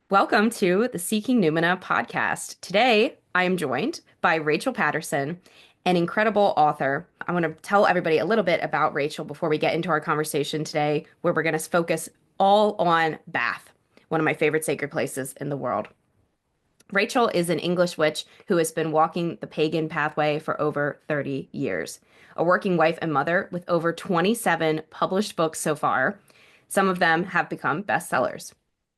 Welcome to the Seeking Numina podcast. Today, I am joined by Rachel Patterson, an incredible author. I want to tell everybody a little bit about Rachel before we get into our conversation today, where we're going to focus all on Bath, one of my favorite sacred places in the world. Rachel is an English witch who has been walking the pagan pathway for over 30 years, a working wife and mother with over 27 published books so far. Some of them have become bestsellers.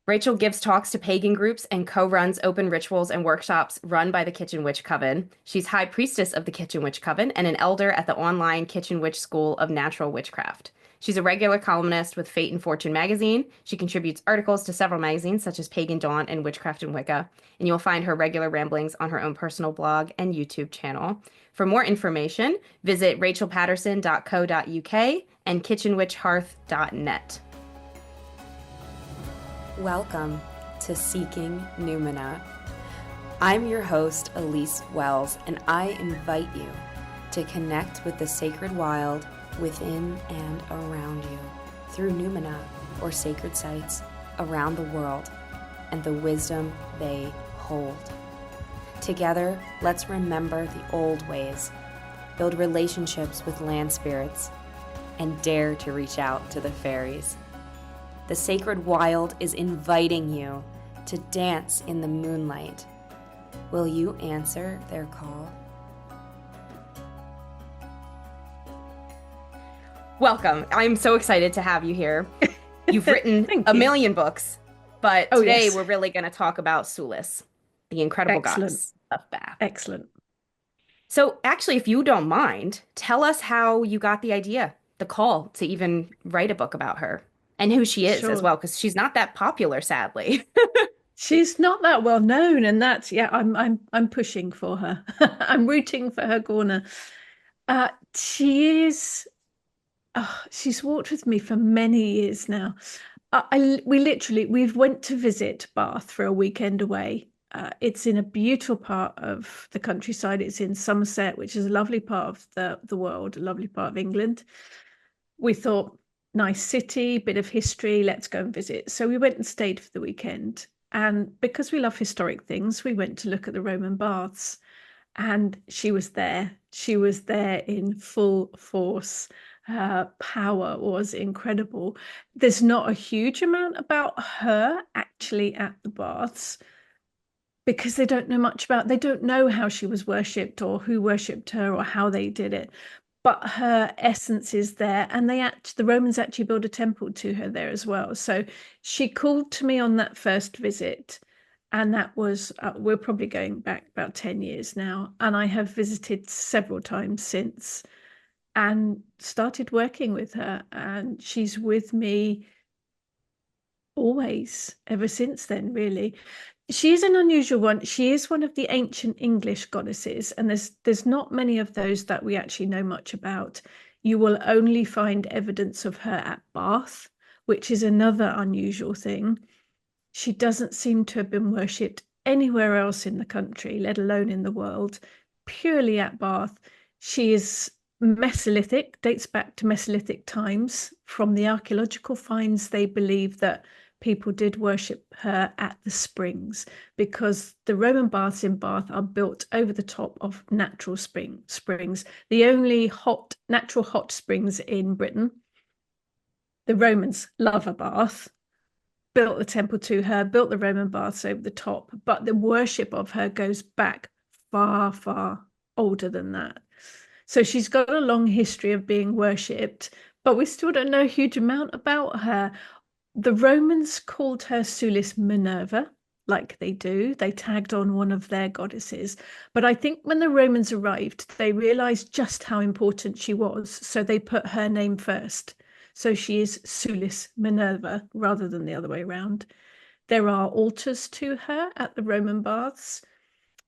Rachel gives talks to pagan groups and co-runs open rituals and workshops run by the Kitchen Witch Coven. She's high priestess of the Kitchen Witch Coven and an elder at the online Kitchen Witch School of Natural Witchcraft. She's a regular columnist with Fate and Fortune magazine. She contributes articles to several magazines such as Pagan Dawn and Witchcraft and Wicca, and you'll find her regular ramblings on her own personal blog and YouTube channel. For more information, visit rachelpatterson.co.uk and kitchenwitchhearth.net. Welcome to Seeking Numina. I'm your host, Elise Wells, and I invite you to connect with the sacred wild within and around you through Numina, or sacred sites around the world, and the wisdom they hold. Together, let's remember the old ways, build relationships with land spirits, and dare to reach out to the fairies. The sacred wild is inviting you to dance in the moonlight. Will you answer their call? Welcome. I'm so excited to have you here. You've written a million books, but today we're really going to talk about Sulis, the incredible goddess of Bath. Excellent. So actually, if you don't mind, tell us how you got the idea, the call to even write a book about her. And who she is as well, because she's not that popular, sadly. She's not that well known, and that's I'm pushing for her. I'm rooting for her corner. She is. She's walked with me for many years now. We've went to visit Bath for a weekend away. It's in a beautiful part of the countryside. It's in Somerset, which is a lovely part of the world, a lovely part of England. We thought, nice city, bit of history, let's go and visit. So we went and stayed for the weekend. And because we love historic things, we went to look at the Roman baths. And she was there. She was there in full force. Her power was incredible. There's not a huge amount about her actually at the baths because they don't know much about, they don't know how she was worshipped or who worshipped her or how they did it. But her essence is there, and the Romans actually built a temple to her there as well. So she called to me on that first visit, and that was we're probably going back about 10 years now, and I have visited several times since and started working with her, and she's with me always ever since then, really. She's an unusual one. She is one of the ancient English goddesses, and there's not many of those that we actually know much about. You will only find evidence of her at Bath, which is another unusual thing. She doesn't seem to have been worshipped anywhere else in the country, let alone in the world, purely at Bath. She is Mesolithic, dates back to Mesolithic times. From the archaeological finds, they believe that people did worship her at the springs because the Roman baths in Bath are built over the top of natural springs, the only natural hot springs in Britain. The Romans love a bath, built the temple to her, built the Roman baths over the top, but the worship of her goes back far, far older than that. So she's got a long history of being worshipped, but we still don't know a huge amount about her. The Romans called her Sulis Minerva, like they do. They tagged on one of their goddesses. But I think when the Romans arrived, they realized just how important she was. So they put her name first. So she is Sulis Minerva rather than the other way around. There are altars to her at the Roman baths.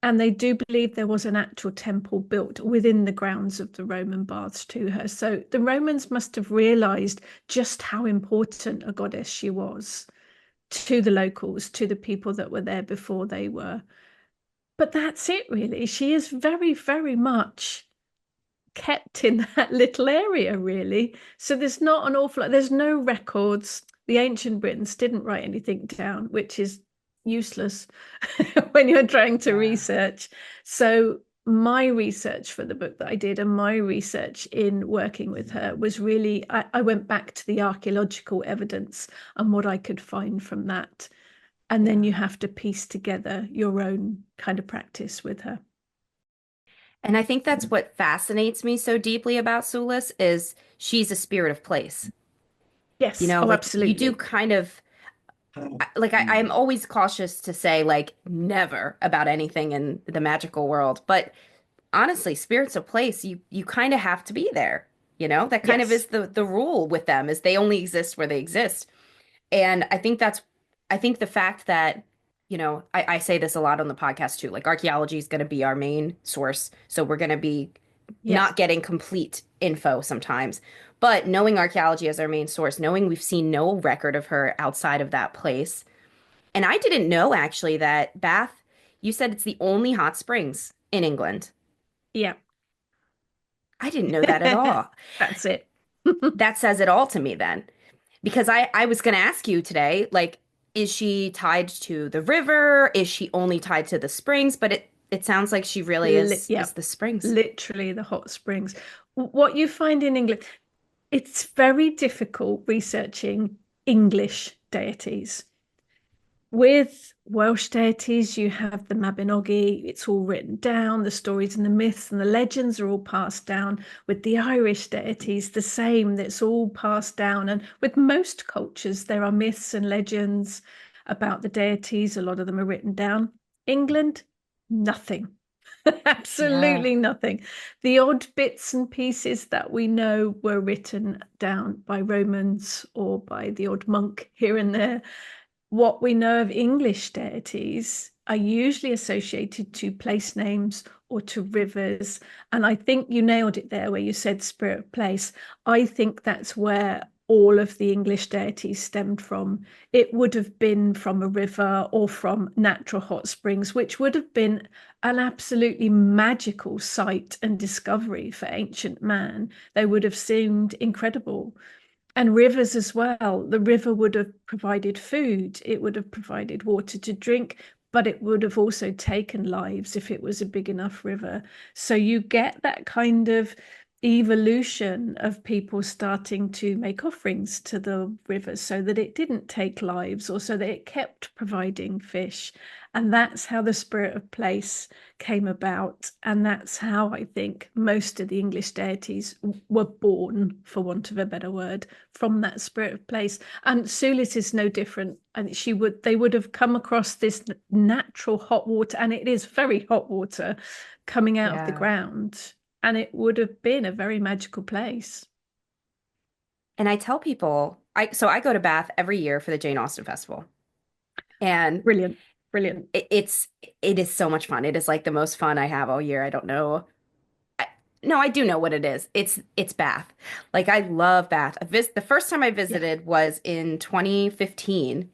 And they do believe there was an actual temple built within the grounds of the Roman baths to her. So the Romans must have realized just how important a goddess she was to the locals, to the people that were there before they were. But that's it, really. She is very, very much kept in that little area, really. So there's not an awful lot, there's no records. The ancient Britons didn't write anything down, which is useless when you're trying to Yeah. research. So my research for the book that I did and my research in working with her was really, I went back to the archaeological evidence and what I could find from that. And then Yeah. you have to piece together your own kind of practice with her. And I think that's what fascinates me so deeply about Sulis is she's a spirit of place. You Yes. know, Oh, like you do absolutely. kind of like I'm always cautious to say like never about anything in the magical world, but honestly, spirits of place, you kind of have to be there. You know, that kind of Yes. is the rule with them is they only exist where they exist. And I think the fact that, I say this a lot on the podcast too, like archaeology is going to be our main source. So we're going to be Yeah. not getting complete info sometimes. But knowing archaeology as our main source, knowing we've seen no record of her outside of that place. And I didn't know actually that Bath, you said it's the only hot springs in England. Yeah. I didn't know that at all. That's it. That says it all to me then. Because I was going to ask you today, like, is she tied to the river? Is she only tied to the springs? But it sounds like she really Yeah, is the springs. literally the hot springs. What you find in England, it's very difficult researching English deities. With Welsh deities, you have the Mabinogi, it's all written down, the stories and the myths and the legends are all passed down. With the Irish deities, the same, that's all passed down. And with most cultures, there are myths and legends about the deities, a lot of them are written down. England, nothing. Yeah. Absolutely nothing. The odd bits and pieces that we know were written down by Romans or by the odd monk here and there. What we know of English deities are usually associated to place names or to rivers. And I think you nailed it there where you said spirit of place. I think that's where all of the English deities stemmed from. It would have been from a river or from natural hot springs, which would have been an absolutely magical sight and discovery for ancient man. They would have seemed incredible. And rivers as well. The river would have provided food, it would have provided water to drink, but it would have also taken lives if it was a big enough river. So you get that kind of evolution of people starting to make offerings to the river so that it didn't take lives or so that it kept providing fish. And that's how the spirit of place came about. And that's how I think most of the English deities were born, for want of a better word, from that spirit of place. And Sulis is no different. And they would have come across this natural hot water, and it is very hot water coming out of the Yeah. ground. And it would have been a very magical place. And I tell people, I go to Bath every year for the Jane Austen Festival. And Brilliant. Brilliant. it is so much fun. It is like the most fun I have all year. I don't know. I, no, I do know what it is. It's Bath. Like I love Bath. The first time I Yeah. visited was in 2015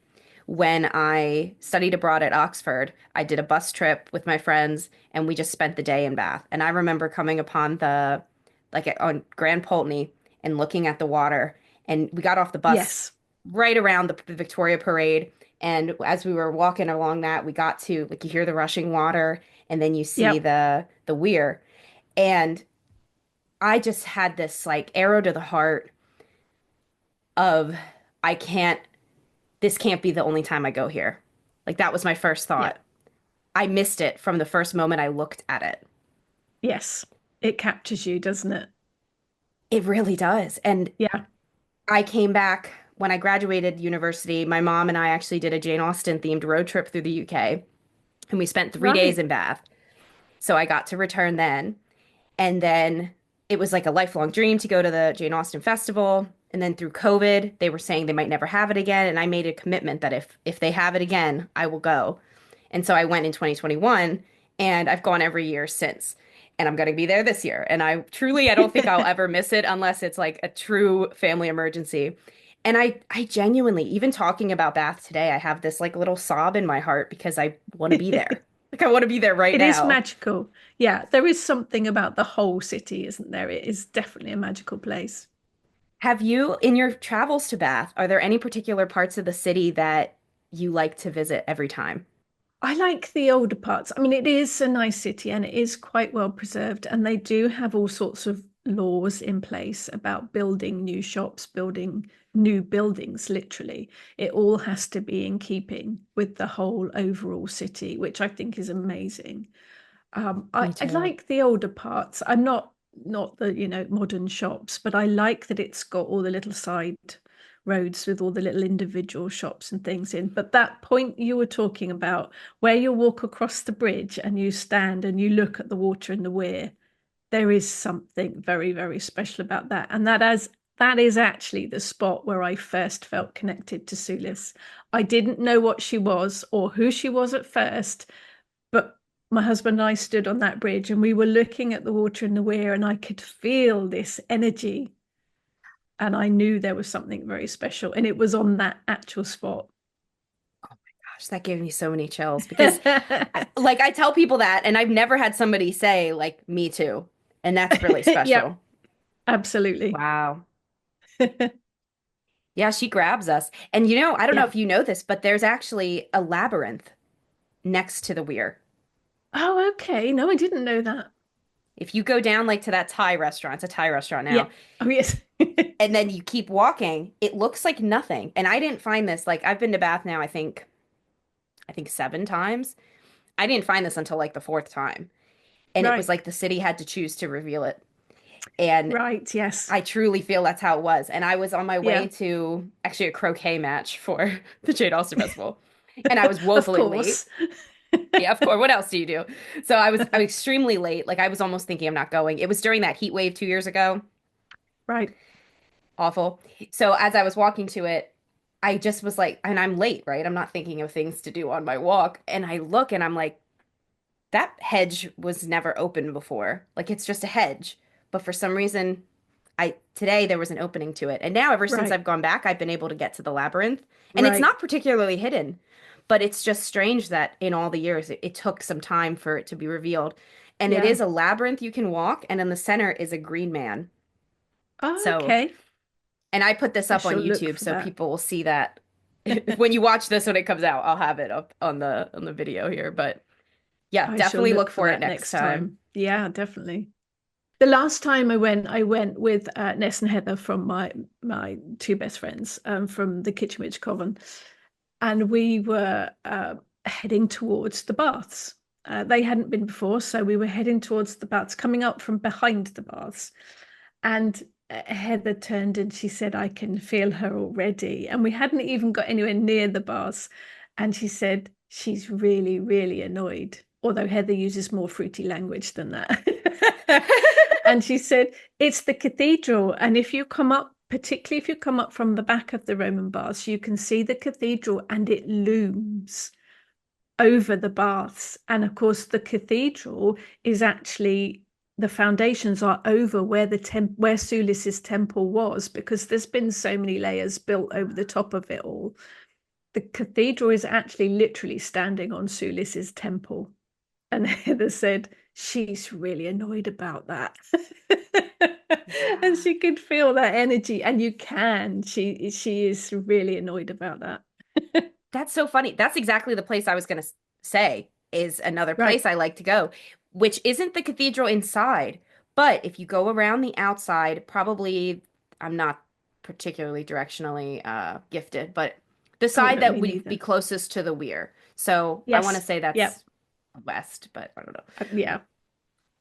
when I studied abroad at Oxford. I did a bus trip with my friends and we just spent the day in Bath. And I remember coming upon on Grand Pulteney and looking at the water. And we got off the bus Yes. right around the Victoria Parade. And as we were walking along that, we got to like you hear the rushing water and then you see Yep. the weir. And I just had this like arrow to the heart of I can't, this can't be the only time I go here. Like that was my first thought. Yep. I missed it from the first moment I looked at it. Yes. It captures you, doesn't it? It really does. And Yeah. I came back when I graduated university. My mom and I actually did a Jane Austen themed road trip through the UK, and we spent 3 days Right. in Bath. So I got to return then. And then it was like a lifelong dream to go to the Jane Austen Festival. And then through COVID, they were saying they might never have it again. And I made a commitment that if they have it again, I will go. And so I went in 2021, and I've gone every year since. And I'm going to be there this year. And I don't think I'll ever miss it unless it's like a true family emergency. And I genuinely, even talking about Bath today, I have this like little sob in my heart because I want to be there. Like I want to be there right It is now. magical. Yeah, there is something about the whole city, isn't there? It is definitely a magical place. Have you, in your travels to Bath, are there any particular parts of the city that you like to visit every time? I like the older parts. I mean, it is a nice city and it is quite well preserved, and they do have all sorts of laws in place about building new shops, building new buildings, literally. It all has to be in keeping with the whole overall city, which I think is amazing. Me I too. like the older parts. I'm not the, modern shops, but I like that it's got all the little side roads with all the little individual shops and things in. But that point you were talking about, where you walk across the bridge and you stand and you look at the water in the weir, there is something very, very special about that. And that is actually the spot where I first felt connected to Sulis. I didn't know what she was or who she was at first, but my husband and I stood on that bridge and we were looking at the water in the weir, and I could feel this energy. And I knew there was something very special. And it was on that actual spot. Gosh, that gave me so many chills because like I tell people that and I've never had somebody say like me too. And that's really Yep, special. absolutely. Wow. Yeah, she grabs us. And I don't know Yeah. if you know this, but there's actually a labyrinth next to the weir. Oh, okay. No, I didn't know that. If you go down like to that Thai restaurant, it's a Thai restaurant Yeah. now, Oh, yes. and then you keep walking, it looks like nothing. And I didn't find this like I've been to Bath now, I think 7 times. I didn't find this until like the fourth time. And it was Right. like the city had to choose to reveal it. And Right. Yes. I truly feel that's how it was. And I was on my way Yeah. to actually a croquet match for the Jade Austen Festival. And I was Of woefully late. course. Yeah, of course. What else do you do? So I was extremely late. Like I was almost thinking I'm not going. It was during that heat wave 2 years ago. Right. Awful. So as I was walking to it, I just was like, and I'm late, right? I'm not thinking of things to do on my walk. And I look and I'm like, that hedge was never open before. Like it's just a hedge. But for some reason, I today there was an opening to it. And now ever since Right. I've gone back, I've been able to get to the labyrinth. And it's Right. not particularly hidden, but it's just strange that in all the years it took some time for it to be revealed. And it Yeah. is a labyrinth you can walk, and in the center is a green man. Oh, So, okay. and I put this I up on shall look YouTube for so that. people will see that when you watch this when it comes out, I'll have it up on the video here. But yeah, I shall definitely look look for for it that next next time. time. Yeah, definitely. The last time I went with Ness and Heather from my two best friends from the Kitchenwich Coven, and we were heading towards the baths. They hadn't been before, so we were heading towards the baths, coming up from behind the baths. And Heather turned and she said, "I can feel her already." And we hadn't even got anywhere near the baths. And she said, she's really, really annoyed, although Heather uses more fruity language than that. And she said, it's the cathedral. And if you come up, particularly if you come up from the back of the Roman baths, you can see the cathedral and it looms over the baths. And of course, the cathedral is actually the foundations are over where where Sulis's temple was, because there's been so many layers built over the top of it all. The cathedral is actually literally standing on Sulis's temple. And Heather said she's really annoyed about that. And Yeah. she could feel that energy, and you can. She is really annoyed about that. That's so funny. That's exactly the place I was going to say is another place Right. I like to go, which isn't the cathedral inside, but if you go around the outside, probably I'm not particularly directionally gifted, but the Oh side no, that me would be neither. closest to the weir. So I want to Yes. say Yep. that's west, but I don't know. Yeah.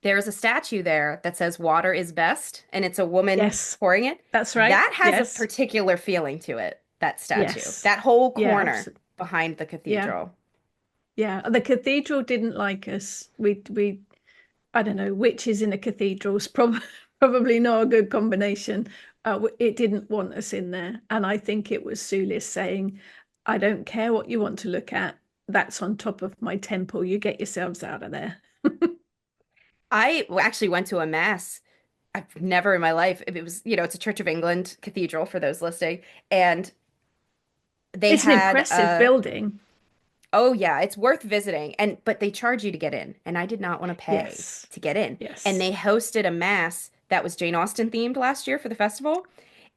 There's a statue there that says water is best, and it's a woman Yes. pouring it. That's right. That has a Yes. particular feeling to it, that statue. Yes. That whole Yeah, corner absolutely. behind the Yeah. cathedral. Yeah. The cathedral didn't like us. We I don't know, witches in a cathedral is probably not a good combination. It didn't want us in there. And I think it was Sulis saying, I don't care what you want to look at. That's on top of my temple. You get yourselves out of there. I actually went to a mass. I've never in my life, if it was, it's a Church of England cathedral for those listening. And they It's an had impressive building. oh yeah, it's worth visiting. But they charge you to get in. And I did not want to pay Yes. to get in. And Yes. they hosted a mass that was Jane Austen themed last year for the festival.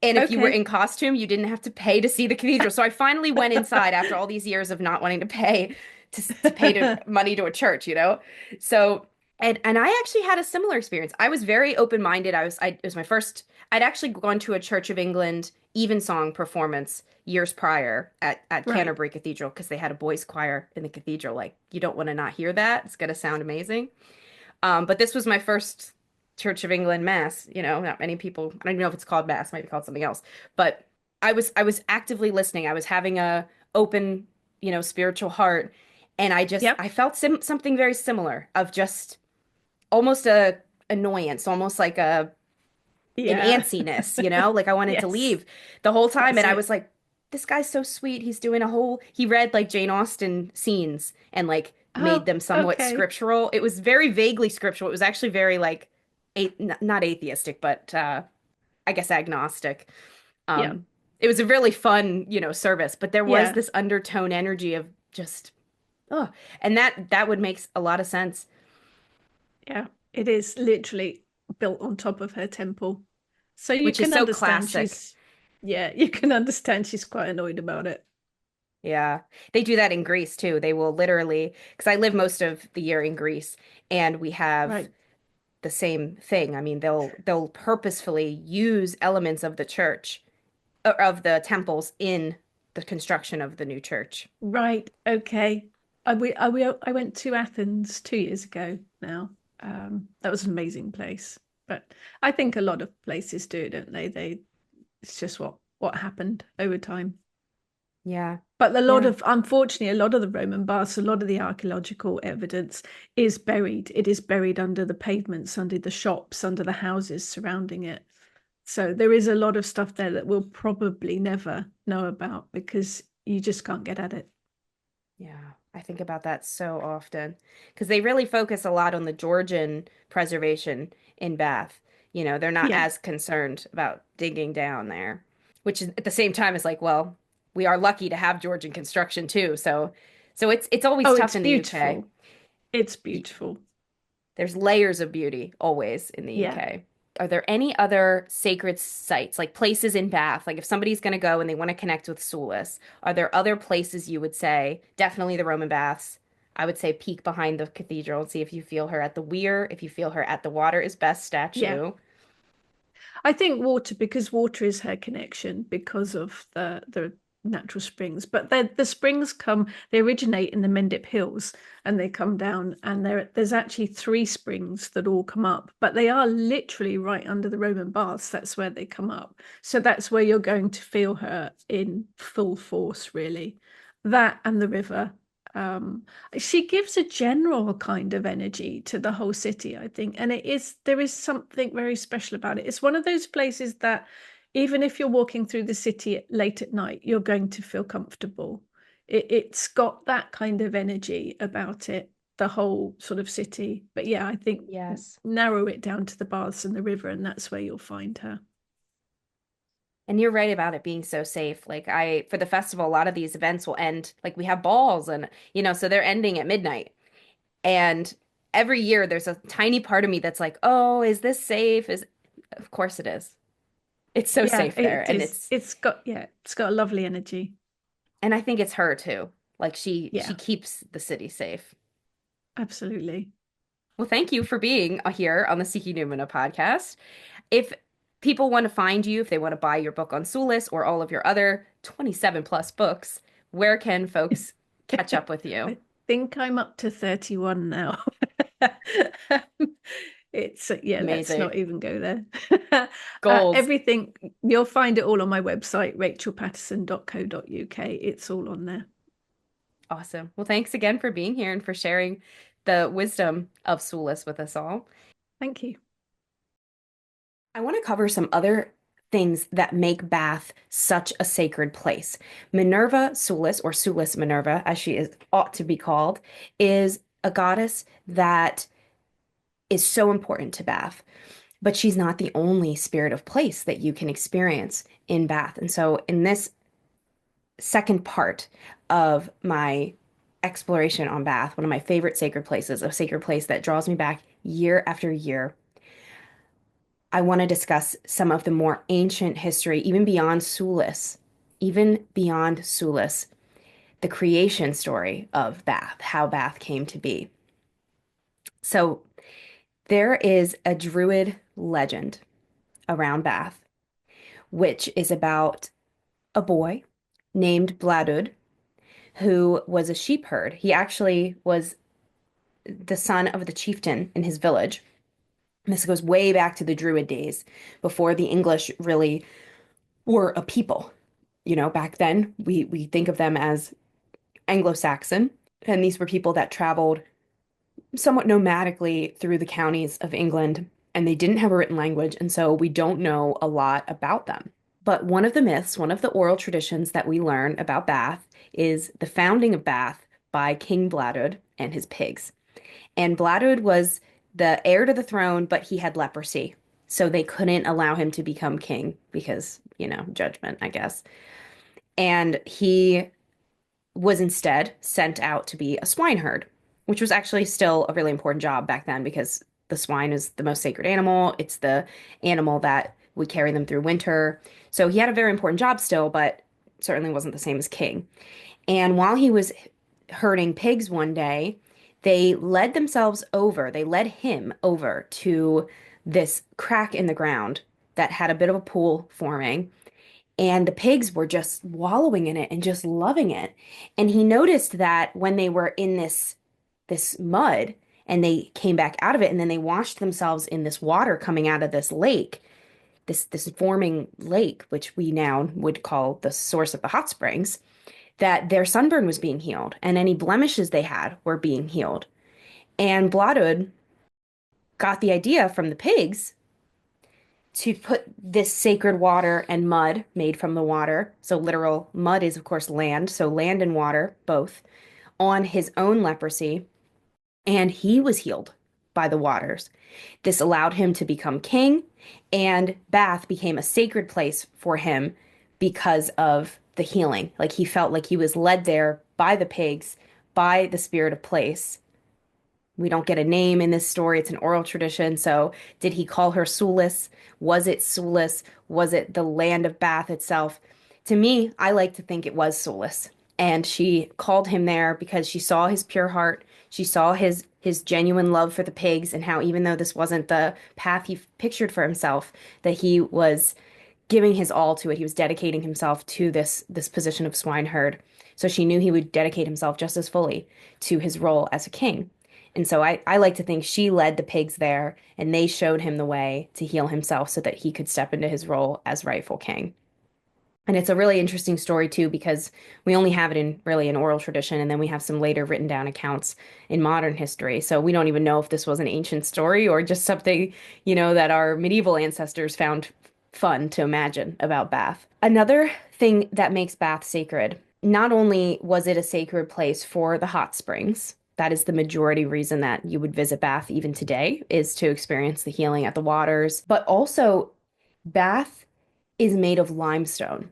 And if you were Okay. in costume, you didn't have to pay to see the cathedral. So I finally went inside after all these years of not wanting to pay to pay to money to a church, you know? So and I actually had a similar experience. I was very open-minded. It was my first I'd actually gone to a Church of England evensong performance years prior at Right. Canterbury Cathedral because they had a boys choir in the cathedral. Like you don't want to not hear that. It's gonna sound amazing. But this was my first Church of England mass. You know, not many people, I don't even know if it's called mass, might be called something else. But I was actively listening. I was having a open, spiritual heart. And Yep. I felt something very similar of just almost a annoyance, almost like an Yeah. antsiness, like I wanted to Yes. leave the whole time. That's And I it. was like, this guy's so sweet. He read like Jane Austen scenes and like made Oh, them somewhat okay. scriptural. It was very vaguely scriptural. It was actually very like, not atheistic, but I guess agnostic. Yeah. Um, it was a really fun, service, but there was Yeah. this undertone energy of just, oh, and that would make a lot of sense, Yeah. It is literally built on top of her temple. So you which is can so understand classic. she's, yeah, you can understand she's quite annoyed about it. Yeah. They do that in Greece too. They will literally, because I live most of the year in Greece and we have Right. the same thing. I mean, they'll purposefully use elements of the church or of the temples in the construction of the new church. Right. Okay. I went to Athens 2 years ago now. That was an amazing place. But I think a lot of places do, don't they? It's just what happened over time. Yeah. But Yeah. unfortunately, a lot of the Roman baths, a lot of the archaeological evidence is buried. It is buried under the pavements, under the shops, under the houses surrounding it. So there is a lot of stuff there that we'll probably never know about because you just can't get at it. Yeah. I think about that so often because they really focus a lot on the Georgian preservation in Bath. They're not Yeah. as concerned about digging down there, which is at the same time is like, well, we are lucky to have Georgian construction too. So it's always Oh, tough it's in the UK. beautiful. It's beautiful. There's layers of beauty always in the Yeah. UK. Are there any other sacred sites, like places in Bath? Like if somebody's going to go and they want to connect with Sulis, are there other places you would say, definitely the Roman baths? I would say peek behind the cathedral and see if you feel her at the weir, if you feel her at the water is best Yeah. statue. I think water, because water is her connection because of the natural springs. But the springs they originate in the Mendip Hills and they come down, and there's actually three springs that all come up, but they are literally right under the Roman baths. That's where they come up. So that's where you're going to feel her in full force, really. That and the river. Um, she gives a general kind of energy to the whole city, I think, and there is something very special about it. It's one of those places that even if you're walking through the city late at night, you're going to feel comfortable. It's got that kind of energy about it, the whole sort of city. But yeah, I think Yes. narrow it down to the baths and the river, and that's where you'll find her. And you're right about it being so safe. Like for the festival, a lot of these events will end, like we have balls and, so they're ending at midnight. And every year there's a tiny part of me that's like, oh, is this safe? Of course it is. It's so Yeah, safe there. it is. It's got a lovely energy. And I think it's her too. Like she Yeah, keeps the city safe. absolutely. Well, thank you for being here on the Seeking Numina podcast. If people want to find you, if they want to buy your book on Sulis or all of your other 27 plus books, where can folks catch up with you? I think I'm up to 31 now. It's yeah, let's Amazing. not even go there. Goals. Everything you'll find it all on my website, rachelpatterson.co.uk. It's all on there. Awesome. Well, thanks again for being here and for sharing the wisdom of Sulis with us all. Thank you. I want to cover some other things that make Bath such a sacred place. Minerva Sulis, or Sulis Minerva, as she ought to be called, is a goddess that is so important to Bath. But she's not the only spirit of place that you can experience in Bath. And so, in this second part of my exploration on Bath, one of my favorite sacred places, a sacred place that draws me back year after year, I want to discuss some of the more ancient history, even beyond Sulis, the creation story of Bath, how Bath came to be. So there is a Druid legend around Bath, which is about a boy named Bladud who was a sheep herd. He actually was the son of the chieftain in his village. This goes way back to the Druid days before the English really were a people. Back then we think of them as Anglo-Saxon, and these were people that traveled somewhat nomadically through the counties of England, and they didn't have a written language, and so we don't know a lot about them. But one of the myths, one of the oral traditions that we learn about Bath is the founding of Bath by King Bladud and his pigs. And Bladud was the heir to the throne, but he had leprosy. So they couldn't allow him to become king because, judgment, I guess. And he was instead sent out to be a swineherd, which was actually still a really important job back then because the swine is the most sacred animal. It's the animal that would carry them through winter. So he had a very important job still, but certainly wasn't the same as king. And while he was herding pigs one day, they led him over to this crack in the ground that had a bit of a pool forming. And the pigs were just wallowing in it and just loving it. And he noticed that when they were in this mud and they came back out of it and then they washed themselves in this water coming out of this lake, this forming lake, which we now would call the source of the hot springs, that their sunburn was being healed and any blemishes they had were being healed. And Bladud got the idea from the pigs to put this sacred water and mud made from the water. So, literal mud is, of course, land. So, land and water, both, on his own leprosy. And he was healed by the waters. This allowed him to become king, and Bath became a sacred place for him because of the healing. Like he felt like he was led there by the pigs, by the spirit of place. We don't get a name in this story. It's an oral tradition. So, did he call her Sulis? Was it Sulis? Was it the land of Bath itself? To me, I like to think it was Sulis. And she called him there because she saw his pure heart. She saw his genuine love for the pigs and how even though this wasn't the path he pictured for himself, that he was giving his all to it. He was dedicating himself to this position of swineherd. So she knew he would dedicate himself just as fully to his role as a king. And so I like to think she led the pigs there and they showed him the way to heal himself so that he could step into his role as rightful king. And it's a really interesting story too, because we only have it in really an oral tradition, and then we have some later written down accounts in modern history. So we don't even know if this was an ancient story or just something, that our medieval ancestors found fun to imagine about Bath. Another thing that makes Bath sacred, not only was it a sacred place for the hot springs, that is the majority reason that you would visit Bath even today, is to experience the healing at the waters, but also Bath is made of limestone.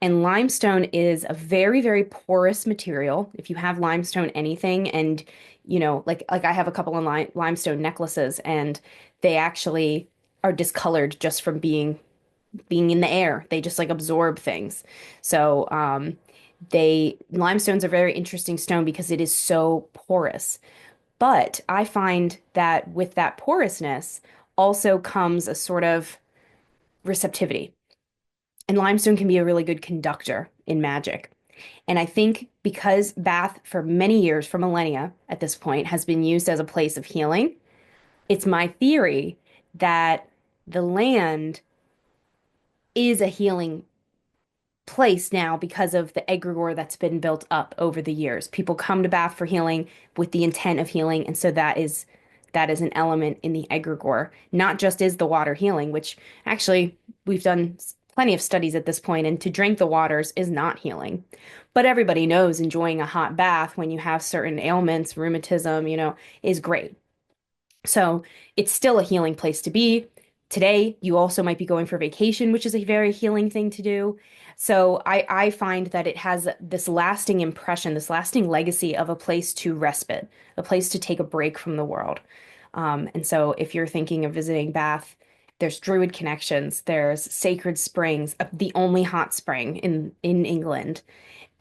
And limestone is a very, very porous material. If you have limestone anything, and like I have a couple of limestone necklaces, and they actually are discolored just from being in the air. They just like absorb things. So they limestone's a very interesting stone because it is so porous. But I find that with that porousness also comes a sort of receptivity. And limestone can be a really good conductor in magic. And I think because Bath, for many years, for millennia at this point, has been used as a place of healing, it's my theory that the land is a healing place now because of the egregore that's been built up over the years. People come to Bath for healing with the intent of healing, and so that is an element in the egregore. Not just is the water healing, which actually we've done plenty of studies at this point, and to drink the waters is not healing. But everybody knows enjoying a hot bath when you have certain ailments, rheumatism, is great. So it's still a healing place to be. Today, you also might be going for vacation, which is a very healing thing to do. So I find that it has this lasting impression, this lasting legacy of a place to respite, a place to take a break from the world. And so if you're thinking of visiting Bath There's druid connections. There's sacred springs, the only hot spring in England.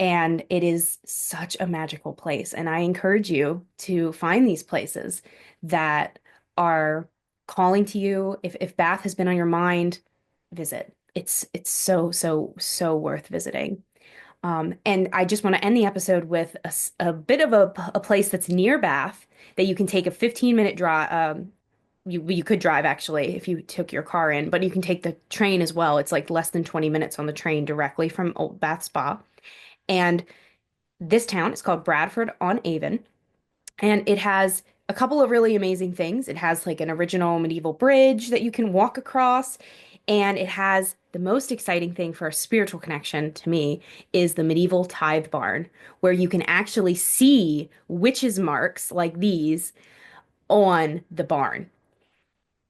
And it is such a magical place. And I encourage you to find these places that are calling to you. If Bath has been on your mind, visit. It's so, so, so worth visiting. And I just want to end the episode with a bit of a place that's near Bath that you can take a 15-minute drive. You could drive actually if you took your car in, but you can take the train as well. It's like less than 20 minutes on the train directly from Old Bath Spa. And this town is called Bradford on Avon, and it has a couple of really amazing things. It has like an original medieval bridge that you can walk across, and it has the most exciting thing for a spiritual connection to me is the medieval tithe barn, where you can actually see witches' marks like these on the barn.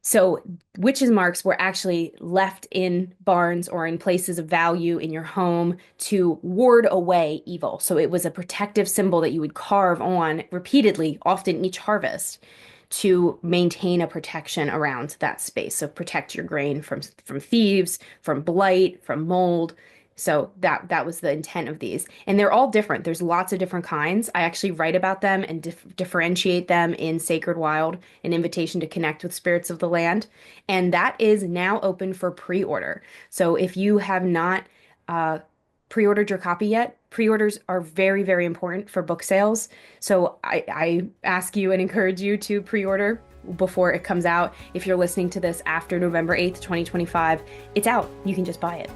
So witches' marks were actually left in barns or in places of value in your home to ward away evil. So it was a protective symbol that you would carve on repeatedly, often each harvest, to maintain a protection around that space. So protect your grain from thieves, from blight, from mold. So that was the intent of these. And they're all different. There's lots of different kinds. I actually write about them and differentiate them in Sacred Wild, an invitation to connect with spirits of the land. And that is now open for pre-order. So if you have not pre-ordered your copy yet, pre-orders are very, very important for book sales. So I ask you and encourage you to pre-order before it comes out. If you're listening to this after November 8th, 2025, it's out. You can just buy it.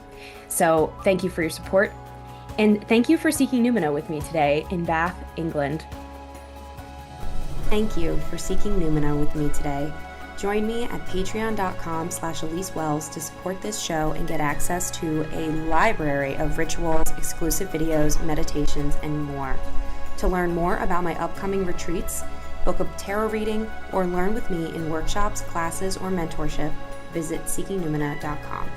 So thank you for your support. And thank you for seeking Numina with me today in Bath, England. Thank you for seeking Numina with me today. Join me at patreon.com/EliseWells to support this show and get access to a library of rituals, exclusive videos, meditations, and more. To learn more about my upcoming retreats, book a tarot reading, or learn with me in workshops, classes, or mentorship, visit seekingnumina.com.